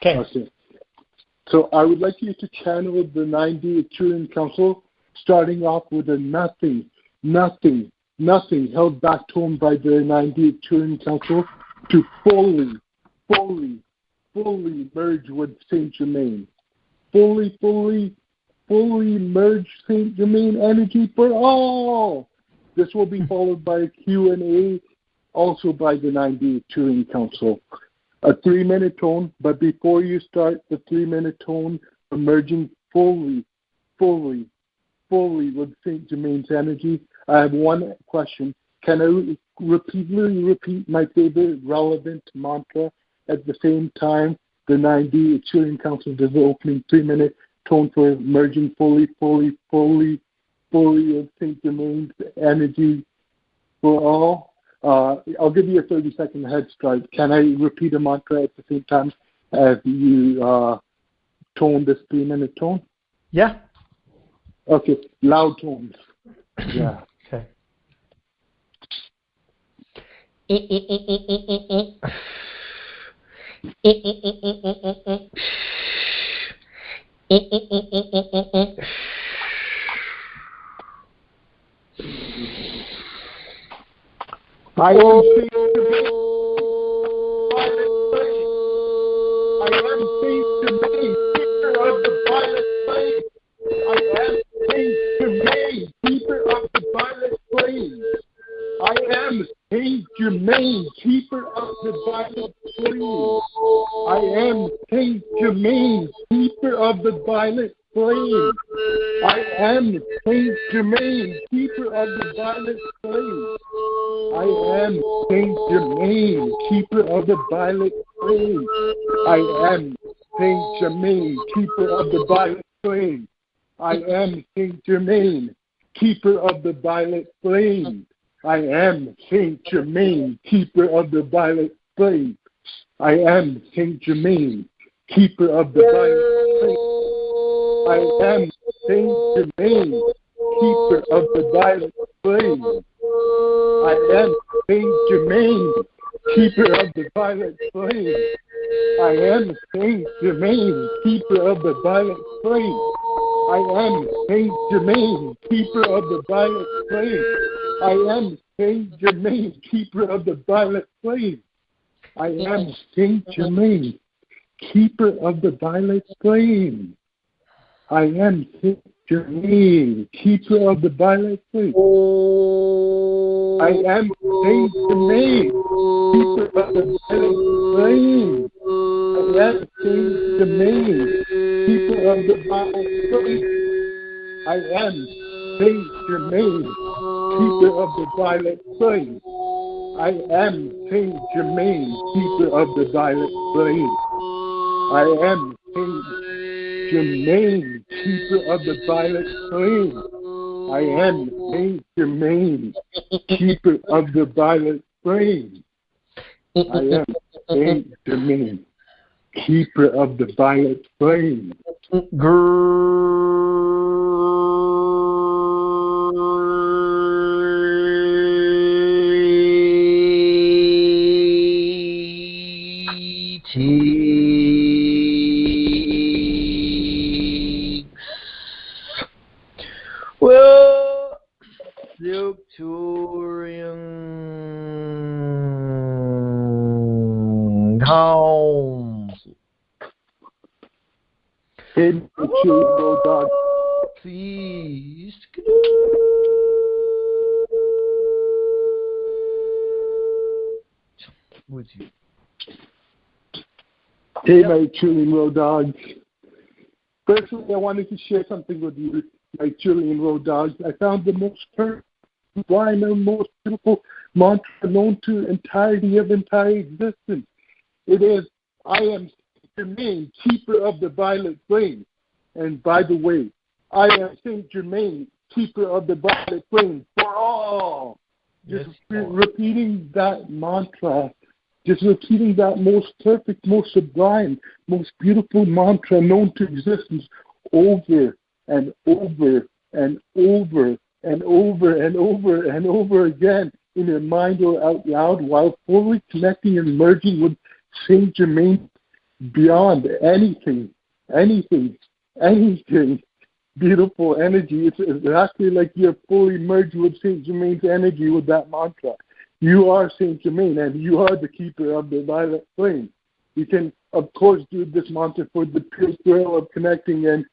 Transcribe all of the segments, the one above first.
Okay. So I would like you to channel the 9D Arcturian Council, starting off with a nothing held back tone by the 9D Arcturian Council to fully merge with Saint Germain. Fully merge Saint Germain Energy for all. This will be followed by a Q&A, also by the 9D Arcturian Council. A 3-minute tone, but before you start the 3-minute tone, merging fully with Saint Germain's Energy, I have one question. Can I repeatedly repeat my favorite relevant mantra at the same time? The 9D Arcturian Council does the opening 3-minute tone for merging fully with Saint Germain's Energy for all. I'll give you a 30-second head start. Can I repeat a mantra at the same time as you tone this 3-minute tone? Yeah. Okay, loud tones. Yeah. Okay. I am Saint Germain. I am Saint Germain, keeper of the violet flame. I am Saint Germain, keeper of the violet flame. I am Saint Germain, keeper of the violet flame. I am Saint Germain, keeper of the violet flame. I am Saint Germain, keeper of the violet flame. I am Saint Germain, keeper of the violet flame. I am Saint Germain, keeper of the violet flame. I am Saint Germain, keeper of the violet flame. I am Saint Germain, keeper of the violet flame. I am Saint Germain, keeper of the violet flame. I am Saint Germain, keeper of the violet flame. I am Saint Germain, keeper of the violet flame. I am Saint Germain, keeper of the violet flame. I am Saint Germain, keeper of the violet flame. I am Saint Germain, keeper of the violet flame. I am Saint Germain, keeper of the violet flame. I am Saint Germain, keeper of the violet flame. I am Saint Germain, keeper of the violet flame. I am Saint Germain, keeper of the violet flame. I am Saint Germain, keeper of the violet flame. I am Saint Germain, keeper of the violet flame. I am Saint Germain, keeper of the violet flame. I am Saint Germain, keeper of the violet flame. I am Saint Germain, keeper of the violet flame. Well, the Arcturian Council. In Arcturian Road Dawgs. Please. With you. Hey, my Arcturian Road Dawgs. Firstly, I wanted to share something with you, my Arcturian Road Dawgs. I found the most sublime and most beautiful mantra known to entirety of entire existence. It is, I am Saint Germain, keeper of the violet flame. And by the way, I am Saint Germain, keeper of the violet flame for all. Just repeating that mantra, just repeating that most perfect, most sublime, most beautiful mantra known to existence over and over and over and over and over and over again in your mind or out loud while fully connecting and merging with Saint Germain beyond anything, beautiful energy. It's exactly like you're fully merged with Saint Germain's energy with that mantra. You are Saint Germain, and you are the keeper of the violet flame. You can, of course, do this mantra for the pure thrill of connecting and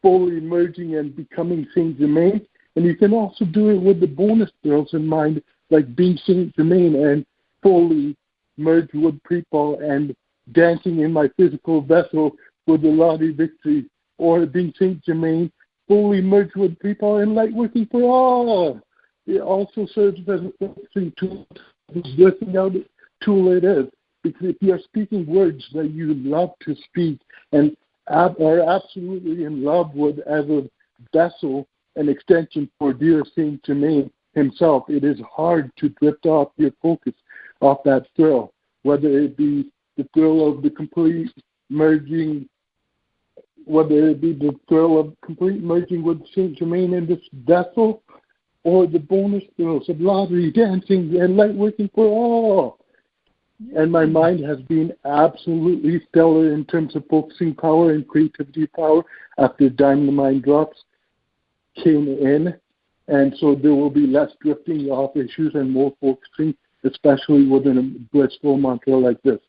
fully merging and becoming Saint Germain. And you can also do it with the bonus thrills in mind, like being Saint Germain and fully merged with Prepal and dancing in my physical vessel for the Lottie victory, or being Saint Germain, fully merged with Prepal and light working for all. It also serves as a focusing tool, listening out tool it is. Because if you are speaking words that you love to speak and are absolutely in love with as a vessel, an extension for dear Saint Germain himself, it is hard to drift off your focus off that thrill, whether it be the thrill of the complete merging, whether it be the thrill of complete merging with Saint Germain in this vessel, or the bonus thrills of lottery, dancing, and light working for all. And my mind has been absolutely stellar in terms of focusing power and creativity power after Diamond Mind Drops came in. And so there will be less drifting off issues and more focusing, especially within a blissful mantra like this.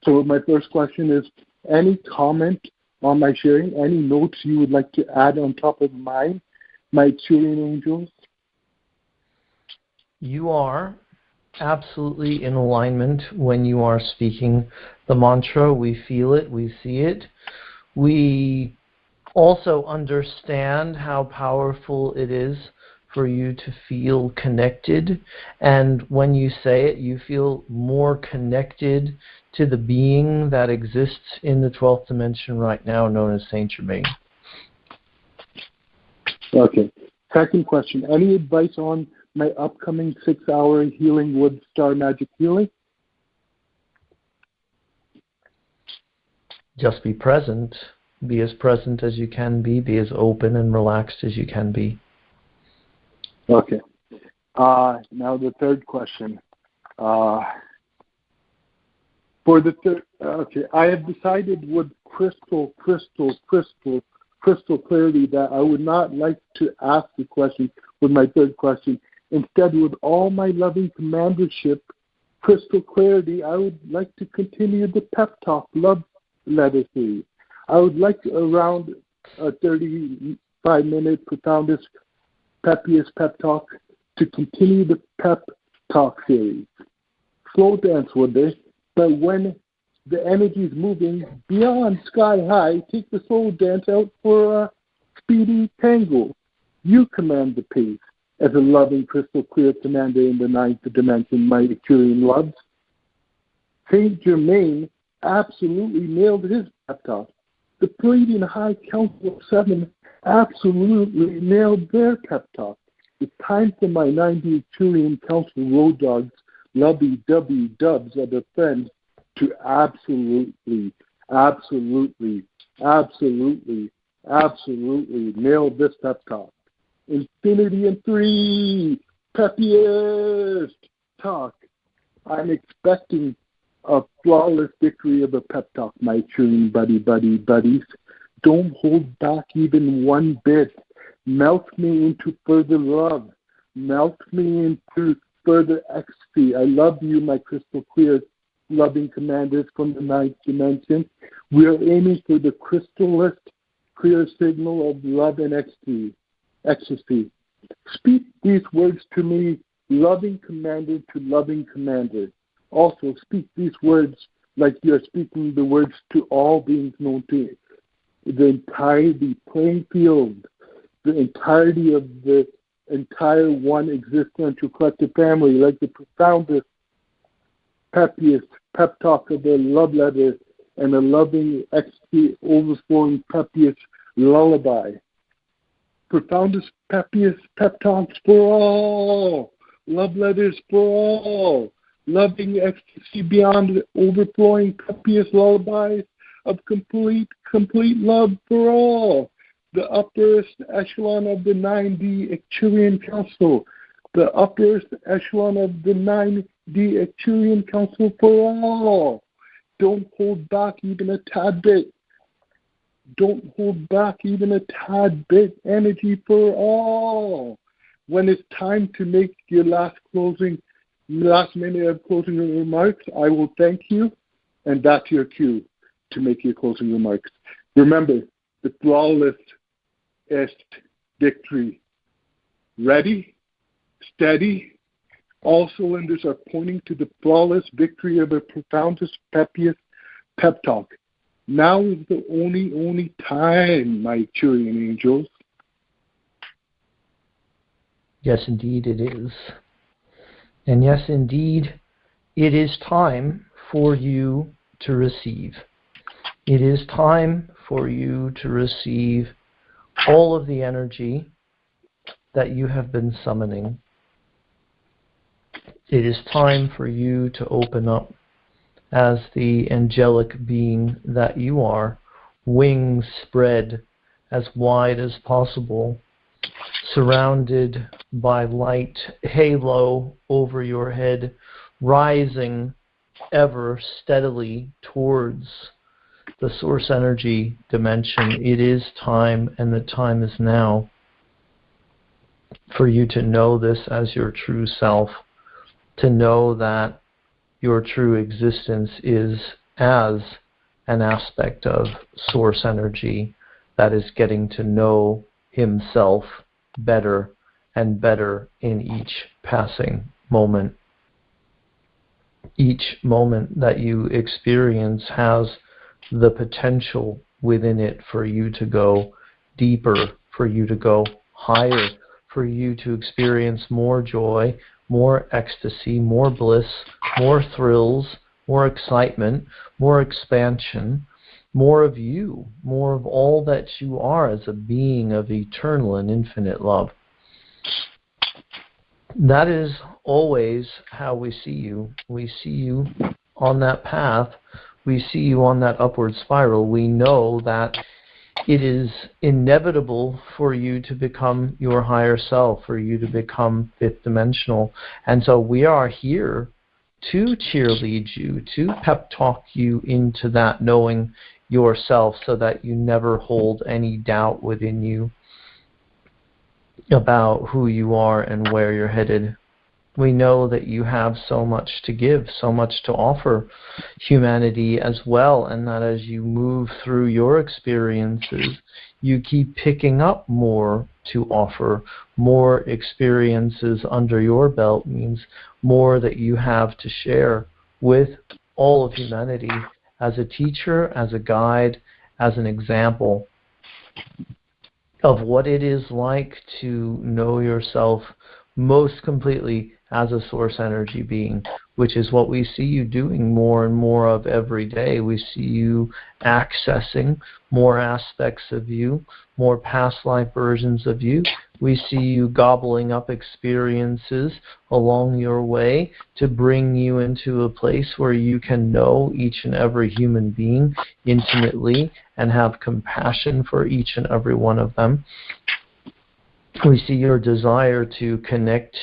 So my first question is, any comment on my sharing, any notes you would like to add on top of mine, my Arcturian angels? You are absolutely in alignment when you are speaking the mantra. We feel it, we see it. We also understand how powerful it is for you to feel connected, and when you say it, you feel more connected to the being that exists in the 12th dimension right now, known as Saint Germain. Okay. Second question, any advice on my upcoming 6-hour healing with Star Magic Healing? Just be present. Be as present as you can be as open and relaxed as you can be. Okay. Now the third question. For the third, okay, I have decided with crystal clarity that I would not like to ask the question with my third question. Instead, with all my loving commandership, crystal clarity, I would like to continue the pep talk love letter series. I would like to, around a 35-minute profoundest, peppiest pep talk, to continue the pep talk series. Slow dance with this, but when the energy is moving beyond sky high, take the slow dance out for a speedy tango. You command the pace as a loving crystal clear commander in the 9th dimension, my Arcturian loves. Saint Germain absolutely nailed his pep talk. The Palladian High Council of 7 absolutely nailed their pep talk. It's time for my 90 Arcturian Council Road Dawgs, lovey-dovey dubs of their friends, to absolutely nail this pep talk. Infinity in 3, peppiest talk. I'm expecting a flawless victory of a pep talk, my Arcturian buddies. Don't hold back even one bit. Melt me into further love. Melt me into further ecstasy. I love you, my crystal clear loving commanders from the 9th dimension. We are aiming for the crystallist clear signal of love and ecstasy. Speak these words to me, loving commander to loving commander. Also, speak these words like you are speaking the words to all beings known to the entirety playing field, the entirety of the entire one existential collective family, like the profoundest, peppiest pep talk of the love letter and a loving, ecstasy, overflowing, peppiest lullaby. Profoundest, peppiest pep talks for all, love letters for all, loving ecstasy beyond overflowing, peppiest lullabies of complete love for all. The upperest echelon of the 9D Arcturian Council. The upperest echelon of the 9D Arcturian Council for all. Don't hold back even a tad bit. Don't hold back even a tad bit. Energy for all. When it's time to make your last minute of closing remarks, I will thank you, and that's your cue to make your closing remarks. Remember, the flawless est victory. Ready? Steady? All cylinders are pointing to the flawless victory of the profoundest, peppiest pep talk. Now is the only time, my Arcturian angels. Yes, indeed it is. And yes, indeed, it is time for you to receive. It is time for you to receive all of the energy that you have been summoning. It is time for you to open up as the angelic being that you are, wings spread as wide as possible, surrounded by light halo over your head, rising ever steadily towards the source energy dimension. It is time, and the time is now, for you to know this as your true self, to know that your true existence is as an aspect of source energy that is getting to know himself better and better in each passing moment. Each moment that you experience has the potential within it for you to go deeper, for you to go higher, for you to experience more joy, more ecstasy, more bliss, more thrills, more excitement, more expansion, more of you, more of all that you are as a being of eternal and infinite love. That is always how we see you. We see you on that path. We see you on that upward spiral. We know that it is inevitable for you to become your higher self, for you to become fifth dimensional. And so we are here to cheerlead you, to pep talk you into that knowing yourself, so that you never hold any doubt within you about who you are and where you're headed. We know that you have so much to give, so much to offer humanity as well, and that as you move through your experiences, you keep picking up more to offer. More experiences under your belt means more that you have to share with all of humanity as a teacher, as a guide, as an example of what it is like to know yourself most completely as a source energy being, which is what we see you doing more and more of every day. We see you accessing more aspects of you, more past life versions of you. We see you gobbling up experiences along your way to bring you into a place where you can know each and every human being intimately and have compassion for each and every one of them. We see your desire to connect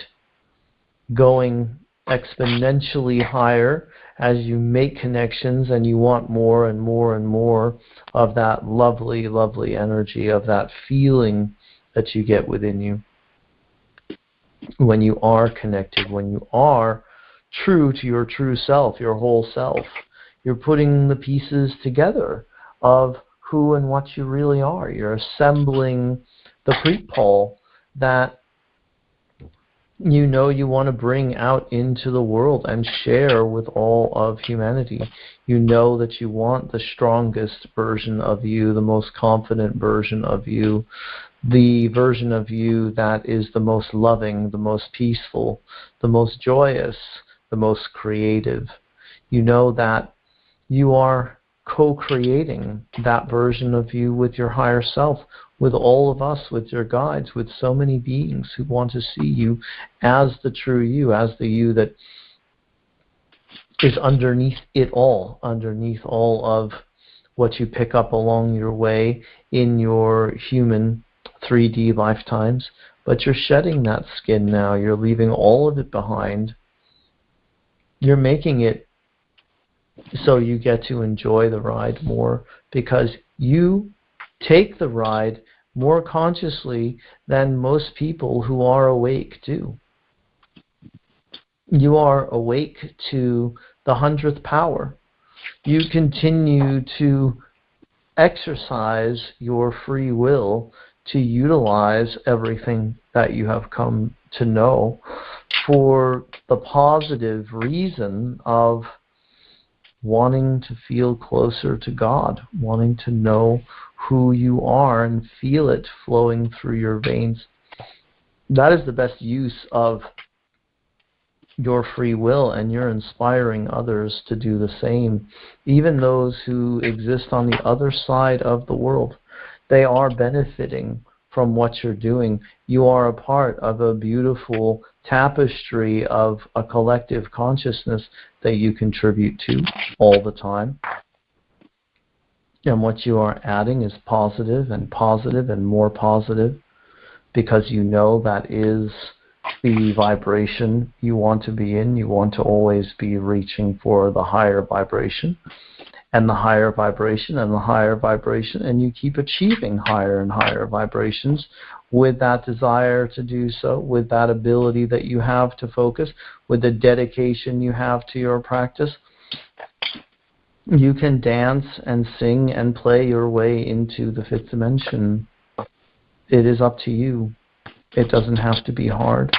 going exponentially higher as you make connections, and you want more and more and more of that lovely, lovely energy, of that feeling that you get within you when you are connected, when you are true to your true self, your whole self. You're putting the pieces together of who and what you really are. You're assembling the pre-pole that you know you want to bring out into the world and share with all of humanity. You know that you want the strongest version of you, the most confident version of you, the version of you that is the most loving, the most peaceful, the most joyous, the most creative. You know that you are co-creating that version of you with your higher self, with all of us, with your guides, with so many beings who want to see you as the true you, as the you that is underneath it all, underneath all of what you pick up along your way in your human 3D lifetimes. But you're shedding that skin now. You're leaving all of it behind. You're making it So you get to enjoy the ride more because you take the ride more consciously than most people who are awake do. You are awake to the 100th power. You continue to exercise your free will to utilize everything that you have come to know for the positive reason of wanting to feel closer to God, wanting to know who you are and feel it flowing through your veins. That is the best use of your free will, and you're inspiring others to do the same. Even those who exist on the other side of the world, they are benefiting from what you're doing. You are a part of a beautiful tapestry of a collective consciousness that you contribute to all the time. And what you are adding is positive and more positive, because you know that is the vibration you want to be in. You want to always be reaching for the higher vibration and the higher vibration and the higher vibration, and you keep achieving higher and higher vibrations with that desire to do so, with that ability that you have to focus, with the dedication you have to your practice. You can dance and sing and play your way into the fifth dimension. It is up to you. It doesn't have to be hard.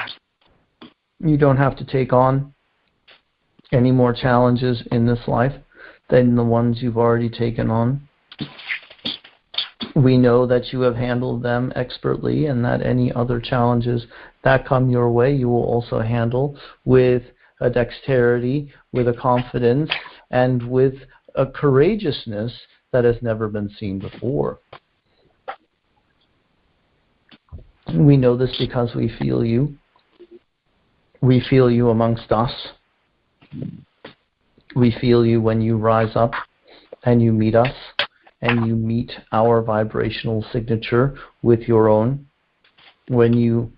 You don't have to take on any more challenges in this life than the ones you've already taken on. We know that you have handled them expertly, and that any other challenges that come your way you will also handle with a dexterity, with a confidence, and with a courageousness that has never been seen before. We know this because we feel you. We feel you amongst us. We feel you when you rise up and you meet us, and you meet our vibrational signature with your own. When you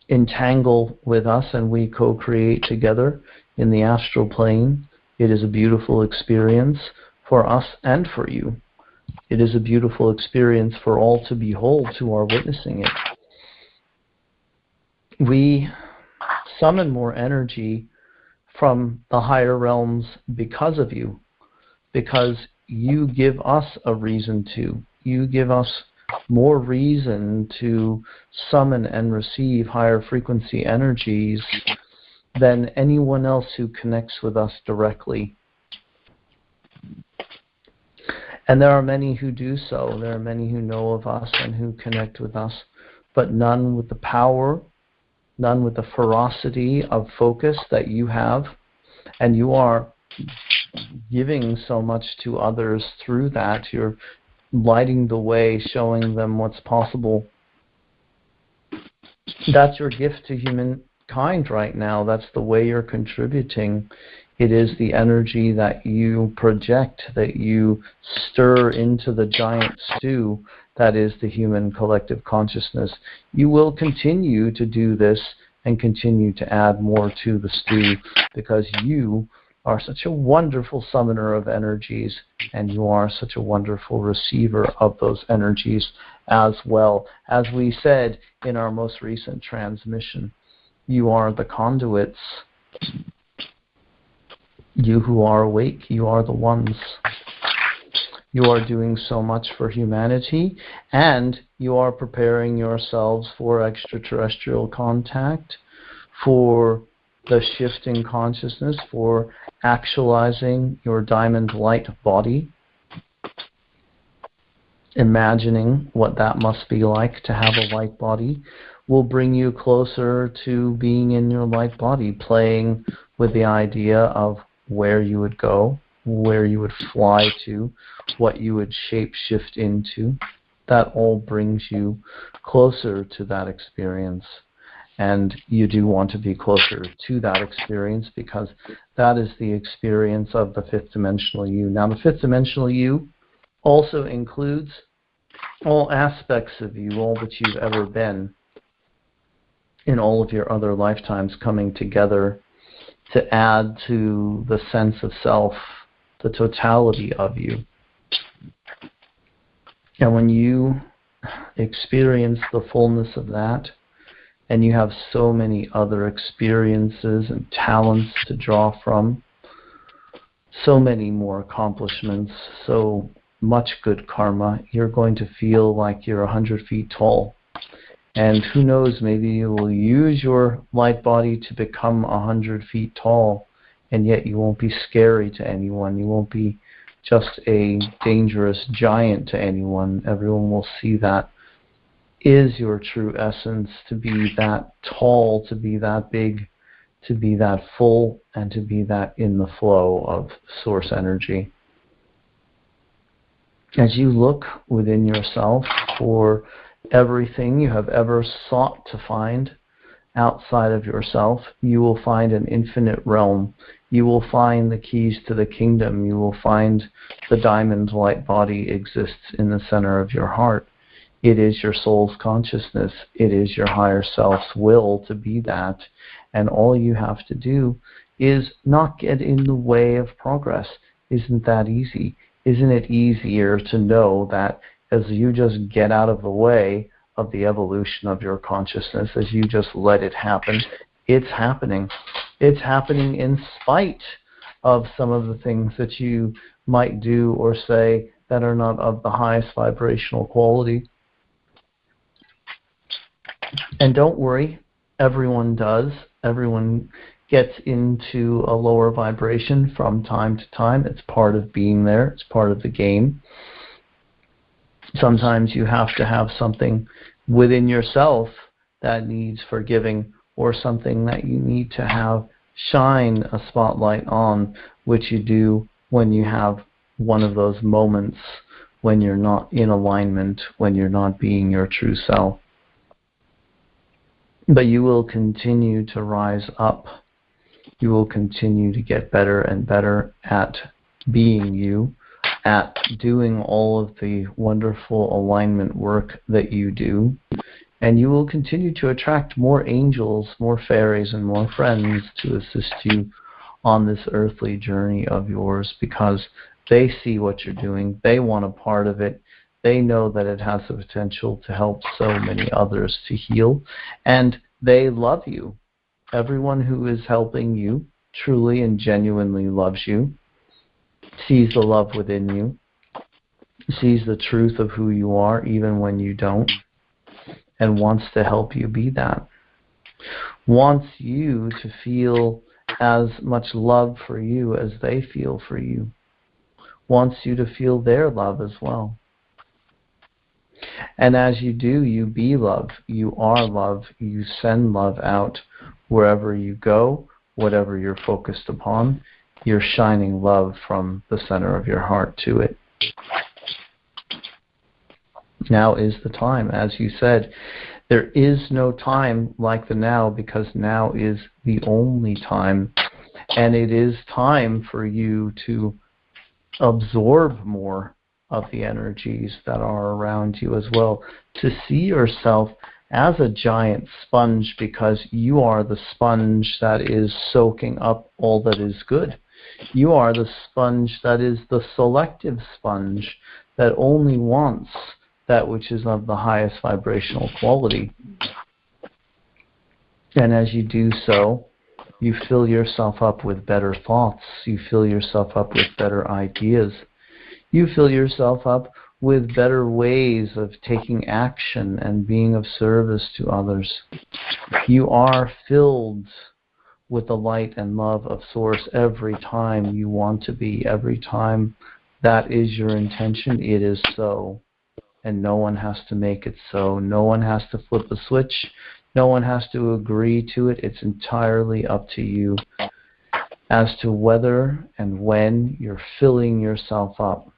entangle with us and we co-create together in the astral plane, it is a beautiful experience for us and for you. It is a beautiful experience for all to behold who are witnessing it. We summon more energy from the higher realms because of you, because you give us a reason to. You give us more reason to summon and receive higher frequency energies than anyone else who connects with us directly. And there are many who do so. There are many who know of us and who connect with us, but none with the power, none with the ferocity of focus that you have. And you are giving so much to others through that. You're lighting the way, showing them what's possible. That's your gift to humankind right now. That's the way you're contributing. It is the energy that you project, that you stir into the giant stew that is the human collective consciousness. You will continue to do this and continue to add more to the stew, because you are such a wonderful summoner of energies, and you are such a wonderful receiver of those energies as well. As we said in our most recent transmission, you are the conduits. You who are awake, you are the ones. You are doing so much for humanity, and you are preparing yourselves for extraterrestrial contact, for the shift in consciousness, for actualizing your diamond light body, imagining what that must be like to have a light body will bring you closer to being in your light body, playing with the idea of where you would go, where you would fly to, what you would shape shift into. That all brings you closer to that experience. And you do want to be closer to that experience, because that is the experience of the fifth dimensional you. Now, the fifth dimensional you also includes all aspects of you, all that you've ever been in all of your other lifetimes coming together to add to the sense of self, the totality of you. And when you experience the fullness of that, and you have so many other experiences and talents to draw from, so many more accomplishments, so much good karma, you're going to feel like you're 100 feet tall. And who knows, maybe you will use your light body to become 100 feet tall, and yet you won't be scary to anyone. You won't be just a dangerous giant to anyone. Everyone will see that is your true essence, to be that tall, to be that big, to be that full, and to be that in the flow of source energy. As you look within yourself for everything you have ever sought to find outside of yourself, you will find an infinite realm. You will find the keys to the kingdom. You will find the diamond light body exists in the center of your heart. It is your soul's consciousness. It is your higher self's will to be that. And all you have to do is not get in the way of progress. Isn't that easy? Isn't it easier to know that as you just get out of the way of the evolution of your consciousness, as you just let it happen, it's happening. It's happening in spite of some of the things that you might do or say that are not of the highest vibrational quality. And don't worry, everyone does. Everyone gets into a lower vibration from time to time. It's part of being there. It's part of the game. Sometimes you have to have something within yourself that needs forgiving, or something that you need to have shine a spotlight on, which you do when you have one of those moments when you're not in alignment, when you're not being your true self. But you will continue to rise up. You will continue to get better and better at being you, at doing all of the wonderful alignment work that you do. And you will continue to attract more angels, more fairies, and more friends to assist you on this earthly journey of yours, because they see what you're doing. They want a part of it. They know that it has the potential to help so many others to heal. And they love you. Everyone who is helping you truly and genuinely loves you, sees the love within you, sees the truth of who you are even when you don't, and wants to help you be that. Wants you to feel as much love for you as they feel for you. Wants you to feel their love as well. And as you do, you be love. You are love. You send love out wherever you go, whatever you're focused upon. You're shining love from the center of your heart to it. Now is the time. As you said, there is no time like the now, because now is the only time. And it is time for you to absorb more of the energies that are around you as well, to see yourself as a giant sponge, because you are the sponge that is soaking up all that is good. You are the sponge that is the selective sponge that only wants that which is of the highest vibrational quality. And as you do so, you fill yourself up with better thoughts. You fill yourself up with better ideas. You fill yourself up with better ways of taking action and being of service to others. You are filled with the light and love of Source every time you want to be. Every time that is your intention, it is so. And no one has to make it so. No one has to flip a switch. No one has to agree to it. It's entirely up to you as to whether and when you're filling yourself up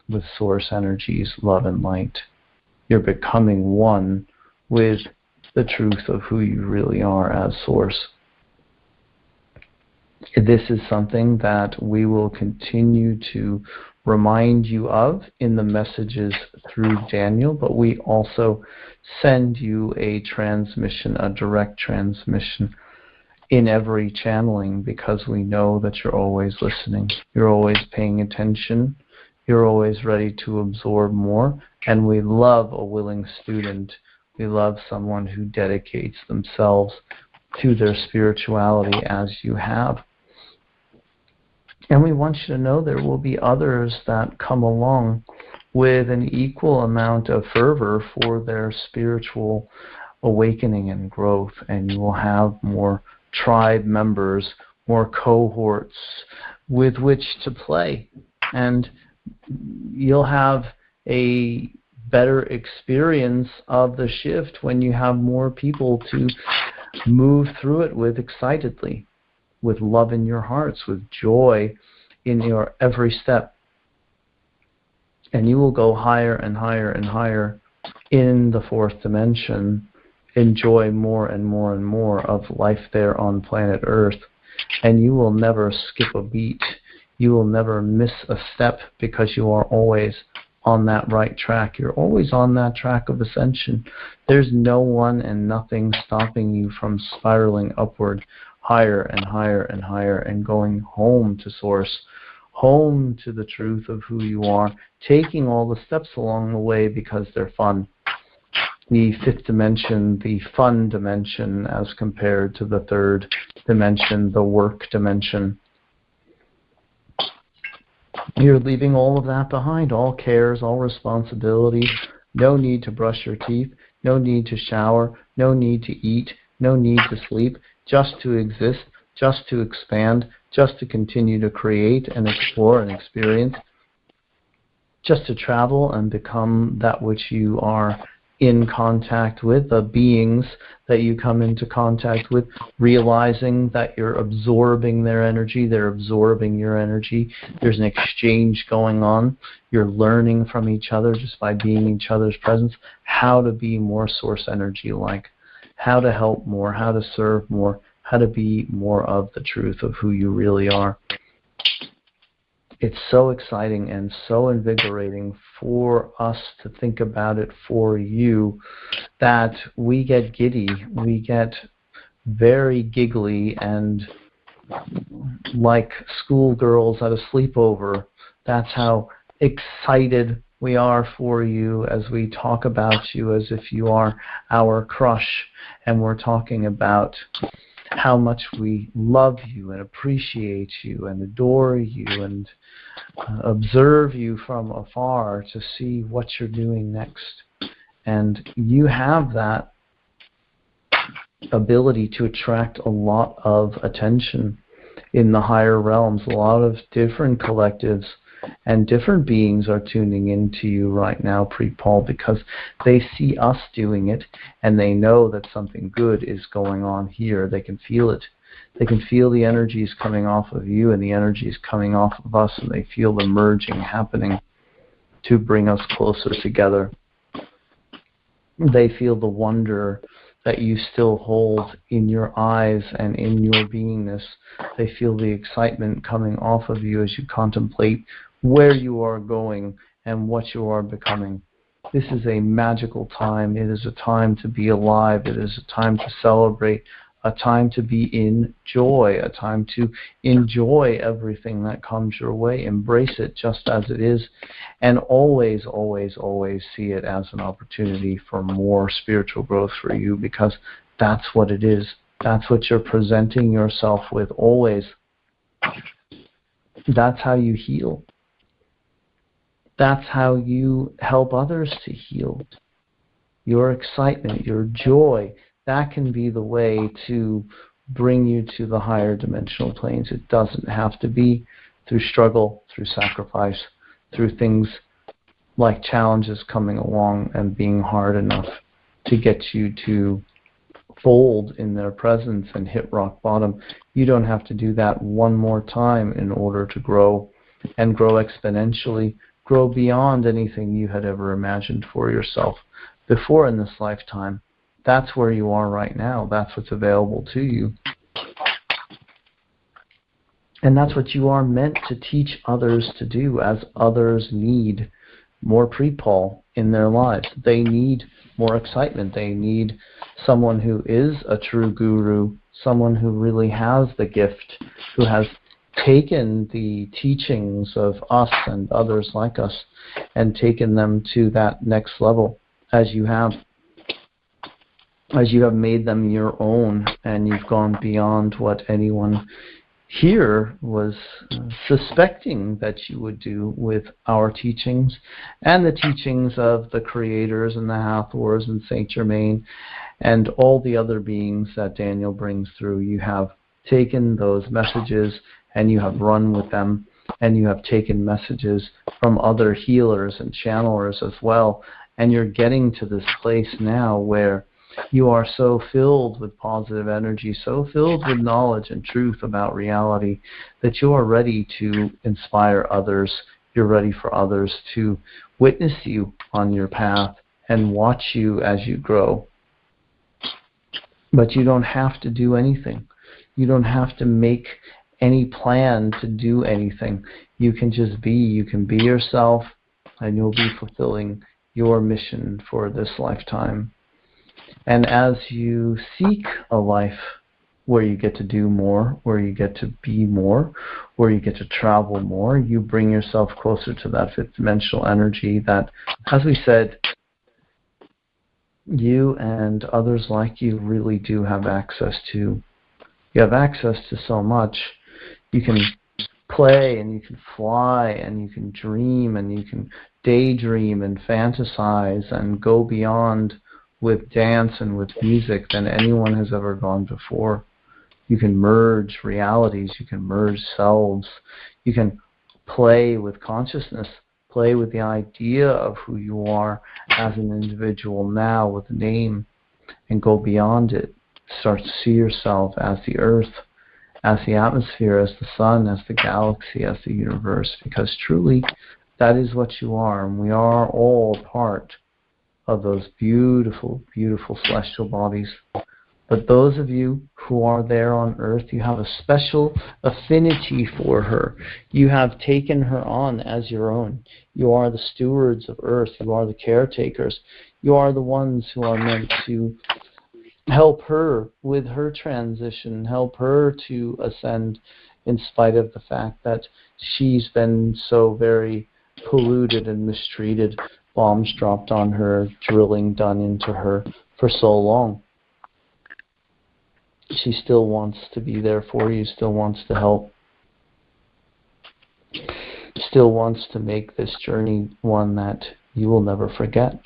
with Source energies, love and light. You're becoming one with the truth of who you really are as Source. This is something that we will continue to remind you of in the messages through Daniel, but we also send you a transmission, a direct transmission in every channeling, because we know that you're always listening, you're always paying attention, you're always ready to absorb more, and we love a willing student. We love someone who dedicates themselves to their spirituality as you have. And we want you to know there will be others that come along with an equal amount of fervor for their spiritual awakening and growth, and you will have more tribe members, more cohorts with which to play, and you'll have a better experience of the shift when you have more people to move through it with excitedly, with love in your hearts, with joy in your every step. And you will go higher and higher and higher in the fourth dimension, enjoy more and more and more of life there on planet Earth, and you will never skip a beat. You will never miss a step, because you are always on that right track. You're always on that track of ascension. There's no one and nothing stopping you from spiraling upward, higher and higher and higher, and going home to Source, home to the truth of who you are, taking all the steps along the way because they're fun. The fifth dimension, the fun dimension, as compared to the third dimension, the work dimension. You're leaving all of that behind, all cares, all responsibility. No need to brush your teeth, no need to shower, no need to eat, no need to sleep, just to exist, just to expand, just to continue to create and explore and experience, just to travel and become that which you are in contact with, the beings that you come into contact with, realizing that you're absorbing their energy, they're absorbing your energy, there's an exchange going on, you're learning from each other just by being in each other's presence, how to be more Source energy-like, how to help more, how to serve more, how to be more of the truth of who you really are. It's so exciting and so invigorating for us to think about it for you that we get giddy, we get very giggly and like schoolgirls at a sleepover. That's how excited we are for you as we talk about you as if you are our crush, and we're talking about how much we love you and appreciate you and adore you and observe you from afar to see what you're doing next. And you have that ability to attract a lot of attention in the higher realms. A lot of different collectives and different beings are tuning into you right now, Pre-Paul, because they see us doing it and they know that something good is going on here. They can feel it. They can feel the energies coming off of you and the energies coming off of us, and they feel the merging happening to bring us closer together. They feel the wonder that you still hold in your eyes and in your beingness. They feel the excitement coming off of you as you contemplate where you are going and what you are becoming. This is a magical time. It is a time to be alive. It is a time to celebrate, a time to be in joy, a time to enjoy everything that comes your way. Embrace it just as it is, and always, always, always see it as an opportunity for more spiritual growth for you, because that's what it is. That's what you're presenting yourself with always. That's how you heal. That's how you help others to heal. Your excitement, your joy, that can be the way to bring you to the higher dimensional planes. It doesn't have to be through struggle, through sacrifice, through things like challenges coming along and being hard enough to get you to fold in their presence and hit rock bottom. You don't have to do that one more time in order to grow, and grow exponentially, grow beyond anything you had ever imagined for yourself before in this lifetime. That's where you are right now. That's what's available to you. And that's what you are meant to teach others to do, as others need more Pre-Paul in their lives. They need more excitement. They need someone who is a true guru, someone who really has the gift, who has taken the teachings of us and others like us and taken them to that next level, as you have made them your own, and you've gone beyond what anyone here was suspecting that you would do with our teachings and the teachings of the creators and the Hathors and Saint Germain and all the other beings that Daniel brings through. You have taken those messages and you have run with them, and you have taken messages from other healers and channelers as well, and you're getting to this place now where you are so filled with positive energy, so filled with knowledge and truth about reality, that you are ready to inspire others. You're ready for others to witness you on your path and watch you as you grow. But you don't have to do anything. You don't have to make any plan to do anything. You can just be. You can be yourself, and you'll be fulfilling your mission for this lifetime. And as you seek a life where you get to do more, where you get to be more, where you get to travel more, you bring yourself closer to that fifth dimensional energy that, as we said, you and others like you really do have access to. You have access to so much. You can play and you can fly and you can dream and you can daydream and fantasize and go beyond with dance and with music than anyone has ever gone before. You can merge realities, you can merge selves, you can play with consciousness, play with the idea of who you are as an individual now with a name, and go beyond it. Start to see yourself as the earth, as the atmosphere, as the sun, as the galaxy, as the universe, because truly that is what you are, and we are all part of those beautiful, beautiful celestial bodies. But those of you who are there on earth, you have a special affinity for her. You have taken her on as your own. You are the stewards of earth. You are the caretakers. You are the ones who are meant to help her with her transition, help her to ascend in spite of the fact that she's been so very polluted and mistreated, bombs dropped on her, drilling done into her for so long. She still wants to be there for you, still wants to help, still wants to make this journey one that you will never forget,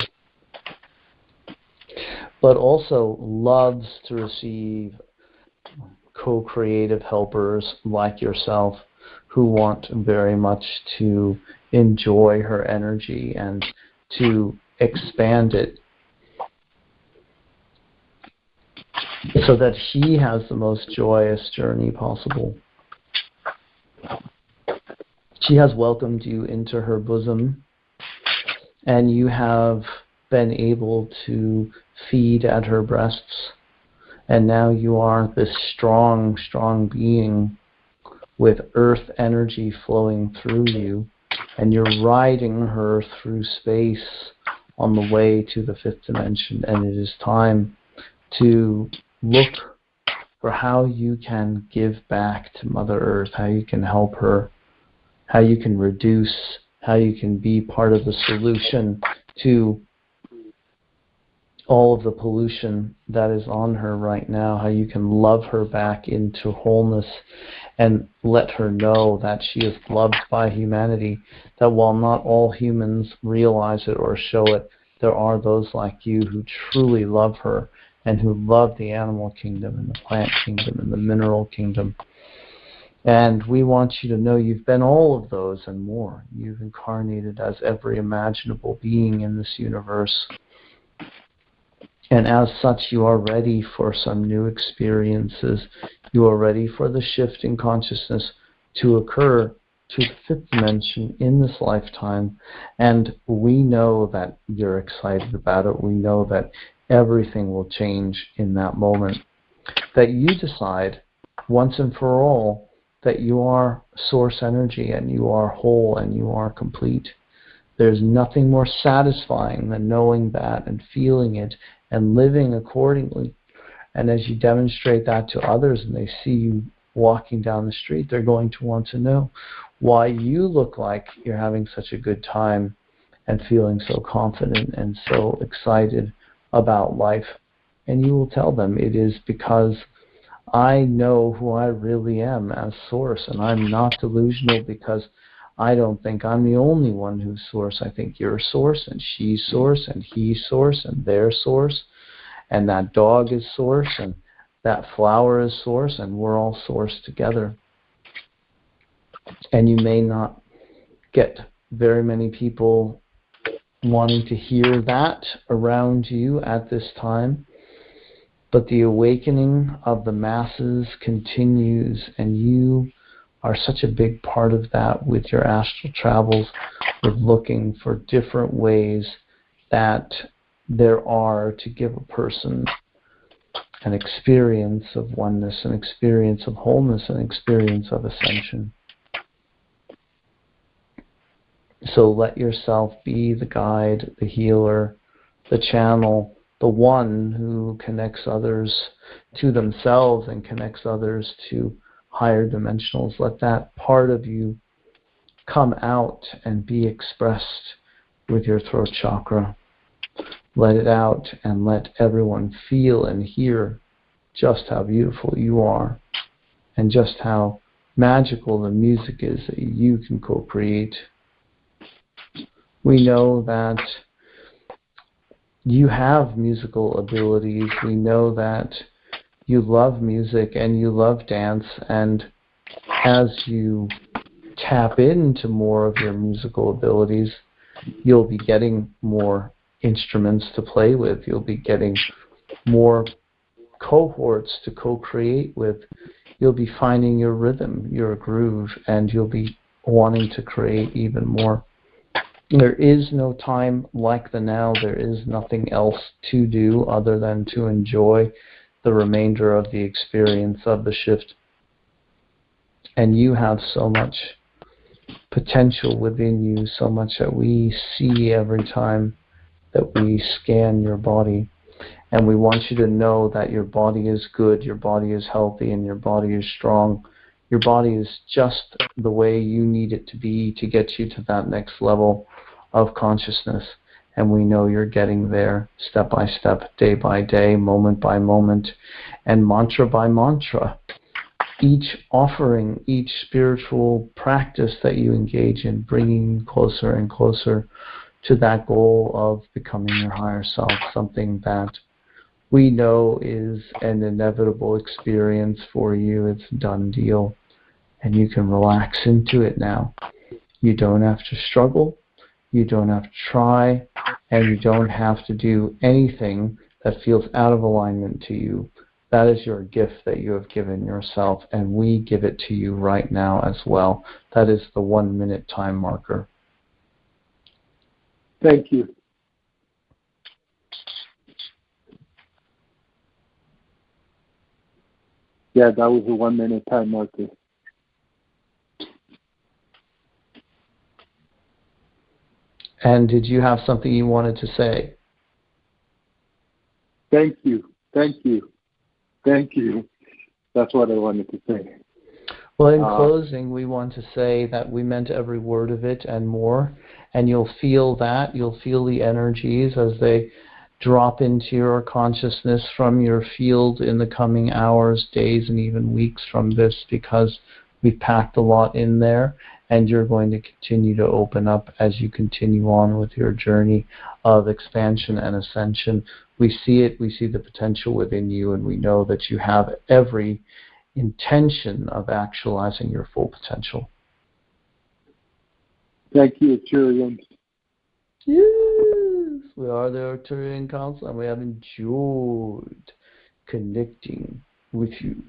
but also loves to receive co-creative helpers like yourself who want very much to enjoy her energy and to expand it so that she has the most joyous journey possible. She has welcomed you into her bosom, and you have been able to feed at her breasts, and now you are this strong, strong being with earth energy flowing through you, and you're riding her through space on the way to the fifth dimension, and it is time to look for how you can give back to Mother Earth, how you can help her, how you can reduce, how you can be part of the solution to all of the pollution that is on her right now, how you can love her back into wholeness and let her know that she is loved by humanity, that while not all humans realize it or show it, there are those like you who truly love her and who love the animal kingdom and the plant kingdom and the mineral kingdom. And we want you to know you've been all of those and more. You've incarnated as every imaginable being in this universe. And as such, you are ready for some new experiences. You are ready for the shift in consciousness to occur to the fifth dimension in this lifetime. And we know that you're excited about it. We know that everything will change in that moment. That you decide once and for all that you are source energy and you are whole and you are complete. There's nothing more satisfying than knowing that and feeling it and living accordingly. And as you demonstrate that to others and they see you walking down the street, they're going to want to know why you look like you're having such a good time and feeling so confident and so excited about life. And you will tell them it is because I know who I really am as Source, and I'm not delusional because I don't think I'm the only one who's Source. I think you're Source, and she's Source, and he's Source, and they're Source, and that dog is Source, and that flower is Source, and we're all Source together. And you may not get very many people wanting to hear that around you at this time, but the awakening of the masses continues, and you are such a big part of that with your astral travels, with looking for different ways that there are to give a person an experience of oneness, an experience of wholeness, an experience of ascension. So let yourself be the guide, the healer, the channel, the one who connects others to themselves and connects others to higher dimensionals. Let that part of you come out and be expressed with your throat chakra. Let it out and let everyone feel and hear just how beautiful you are and just how magical the music is that you can co-create. We know that you have musical abilities. We know that you love music and you love dance, and as you tap into more of your musical abilities, you'll be getting more instruments to play with. You'll be getting more cohorts to co-create with. You'll be finding your rhythm, your groove, and you'll be wanting to create even more. There is no time like the now. There is nothing else to do other than to enjoy the remainder of the experience of the shift. And you have so much potential within you, so much that we see every time that we scan your body. And we want you to know that your body is good, your body is healthy, and your body is strong. Your body is just the way you need it to be to get you to that next level of consciousness. And we know you're getting there step by step, day by day, moment by moment, and mantra by mantra. Each offering, each spiritual practice that you engage in, bringing you closer and closer to that goal of becoming your higher self, something that we know is an inevitable experience for you. It's a done deal, and you can relax into it now. You don't have to struggle, you don't have to try, and you don't have to do anything that feels out of alignment to you. That is your gift that you have given yourself, and we give it to you right now as well. That is the 1 minute time marker. Thank you. Yeah, that was a 1 minute time marker. And did you have something you wanted to say? Thank you. Thank you. Thank you. That's what I wanted to say. Well, in closing, we want to say that we meant every word of it and more. And you'll feel that. You'll feel the energies as they drop into your consciousness from your field in the coming hours, days, and even weeks from this, because we've packed a lot in there. And you're going to continue to open up as you continue on with your journey of expansion and ascension. We see it, we see the potential within you, and we know that you have every intention of actualizing your full potential. Thank you, Arcturians. Yes, we are the Arcturian Council, and we have enjoyed connecting with you.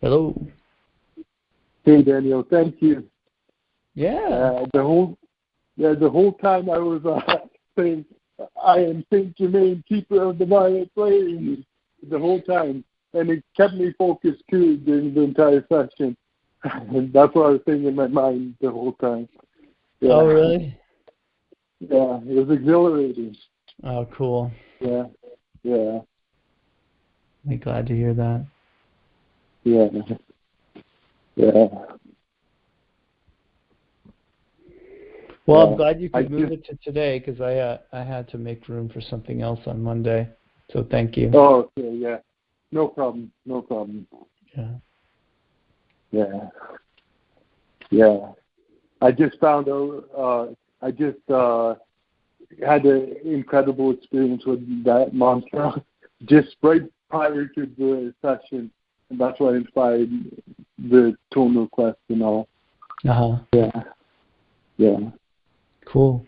Hello. Hey, Daniel. Thank you. Yeah. The whole time I was saying, I am Saint Germain, keeper of the violet flame, the whole time, and it kept me focused too during the entire session. And that's what I was saying in my mind the whole time. Yeah. Oh, really? Yeah, it was exhilarating. Oh, cool. Yeah, yeah, I'm glad to hear that. yeah, yeah. Well, I'm Yeah. glad you could move it to today because I had to make room for something else on Monday. So thank you. Oh, okay, yeah. No problem. No problem. Yeah. Yeah. Yeah. I just found out, I just had an incredible experience with that mantra just right prior to the session. And that's what inspired the tone request and all. Uh-huh. Yeah. Yeah. Cool.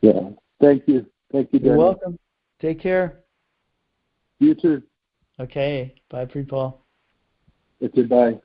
Yeah. Thank you. Thank you, You're Danny. welcome. Take care. You too. Okay. Bye, Preet Paul. Okay, bye.